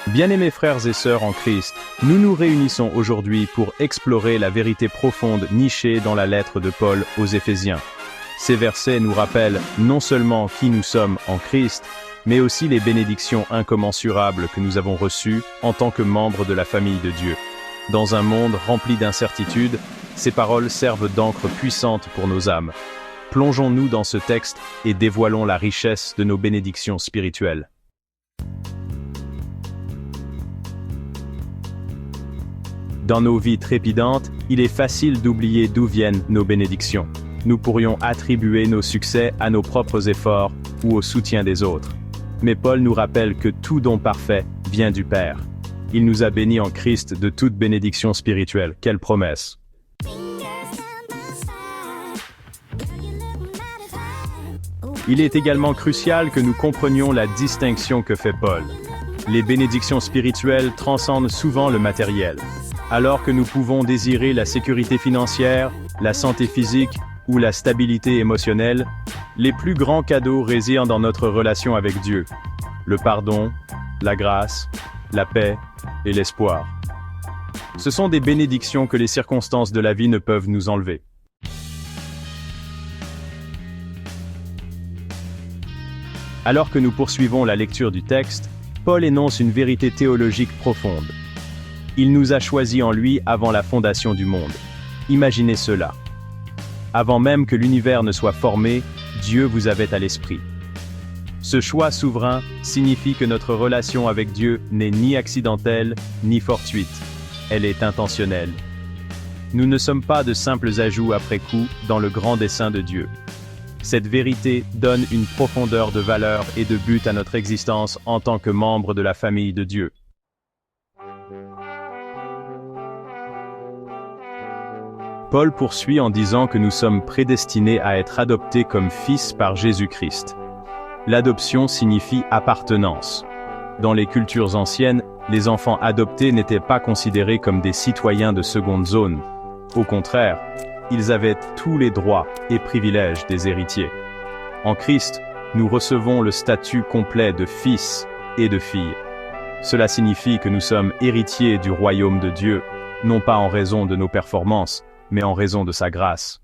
Bien-aimés frères et sœurs en Christ, nous nous réunissons aujourd'hui pour explorer la vérité profonde nichée dans la lettre de Paul aux Éphésiens. Ces versets nous rappellent non seulement qui nous sommes en Christ, mais aussi les bénédictions incommensurables que nous avons reçues en tant que membres de la famille de Dieu. Dans un monde rempli d'incertitudes, ces paroles servent d'encre puissante pour nos âmes. Plongeons-nous dans ce texte et dévoilons la richesse de nos bénédictions spirituelles. Dans nos vies trépidantes, il est facile d'oublier d'où viennent nos bénédictions. Nous pourrions attribuer nos succès à nos propres efforts ou au soutien des autres. Mais Paul nous rappelle que tout don parfait vient du Père. Il nous a bénis en Christ de toute bénédiction spirituelle. Quelle promesse! Il est également crucial que nous comprenions la distinction que fait Paul. Les bénédictions spirituelles transcendent souvent le matériel. Alors que nous pouvons désirer la sécurité financière, la santé physique ou la stabilité émotionnelle, les plus grands cadeaux résident dans notre relation avec Dieu. Le pardon, la grâce, la paix et l'espoir. Ce sont des bénédictions que les circonstances de la vie ne peuvent nous enlever. Alors que nous poursuivons la lecture du texte, Paul énonce une vérité théologique profonde. Il nous a choisis en lui avant la fondation du monde. Imaginez cela. Avant même que l'univers ne soit formé, Dieu vous avait à l'esprit. Ce choix souverain signifie que notre relation avec Dieu n'est ni accidentelle, ni fortuite. Elle est intentionnelle. Nous ne sommes pas de simples ajouts après coup dans le grand dessein de Dieu. Cette vérité donne une profondeur de valeur et de but à notre existence en tant que membres de la famille de Dieu. Paul poursuit en disant que nous sommes prédestinés à être adoptés comme fils par Jésus-Christ. L'adoption signifie appartenance. Dans les cultures anciennes, les enfants adoptés n'étaient pas considérés comme des citoyens de seconde zone. Au contraire, ils avaient tous les droits et privilèges des héritiers. En Christ, nous recevons le statut complet de fils et de filles. Cela signifie que nous sommes héritiers du royaume de Dieu, non pas en raison de nos performances, mais en raison de sa grâce.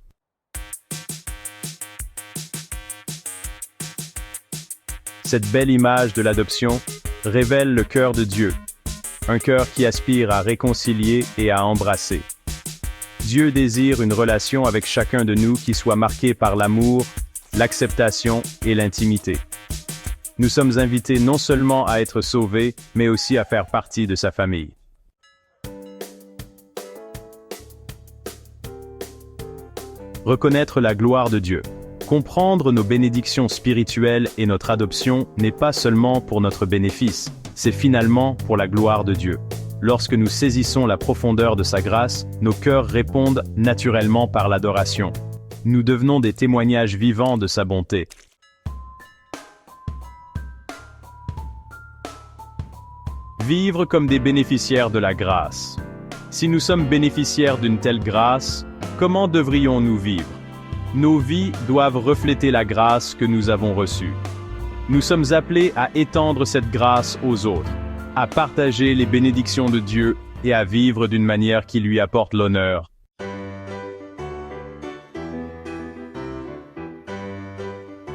Cette belle image de l'adoption révèle le cœur de Dieu, un cœur qui aspire à réconcilier et à embrasser. Dieu désire une relation avec chacun de nous qui soit marquée par l'amour, l'acceptation et l'intimité. Nous sommes invités non seulement à être sauvés, mais aussi à faire partie de sa famille. Reconnaître la gloire de Dieu. Comprendre nos bénédictions spirituelles et notre adoption n'est pas seulement pour notre bénéfice, c'est finalement pour la gloire de Dieu. Lorsque nous saisissons la profondeur de sa grâce, nos cœurs répondent naturellement par l'adoration. Nous devenons des témoignages vivants de sa bonté. Vivre comme des bénéficiaires de la grâce. Si nous sommes bénéficiaires d'une telle grâce, comment devrions-nous vivre? Nos vies doivent refléter la grâce que nous avons reçue. Nous sommes appelés à étendre cette grâce aux autres, à partager les bénédictions de Dieu et à vivre d'une manière qui lui apporte l'honneur.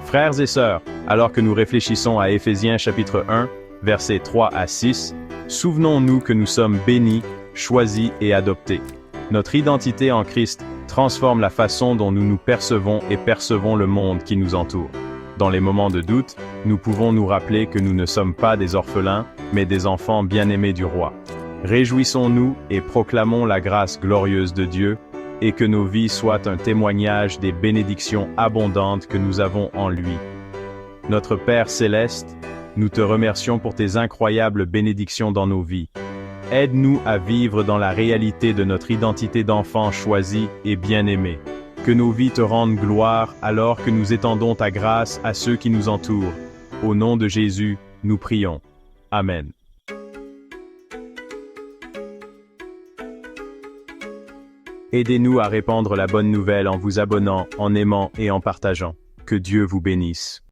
Frères et sœurs, alors que nous réfléchissons à Éphésiens chapitre 1, versets 3 à 6, souvenons-nous que nous sommes bénis, choisis et adoptés. Notre identité en Christ transforme la façon dont nous nous percevons et percevons le monde qui nous entoure. Dans les moments de doute, nous pouvons nous rappeler que nous ne sommes pas des orphelins, mais des enfants bien-aimés du roi. Réjouissons-nous et proclamons la grâce glorieuse de Dieu, et que nos vies soient un témoignage des bénédictions abondantes que nous avons en lui. Notre Père céleste, nous te remercions pour tes incroyables bénédictions dans nos vies. Aide-nous à vivre dans la réalité de notre identité d'enfant choisi et bien-aimé. Que nos vies te rendent gloire alors que nous étendons ta grâce à ceux qui nous entourent. Au nom de Jésus, nous prions. Amen. Aidez-nous à répandre la bonne nouvelle en vous abonnant, en aimant et en partageant. Que Dieu vous bénisse.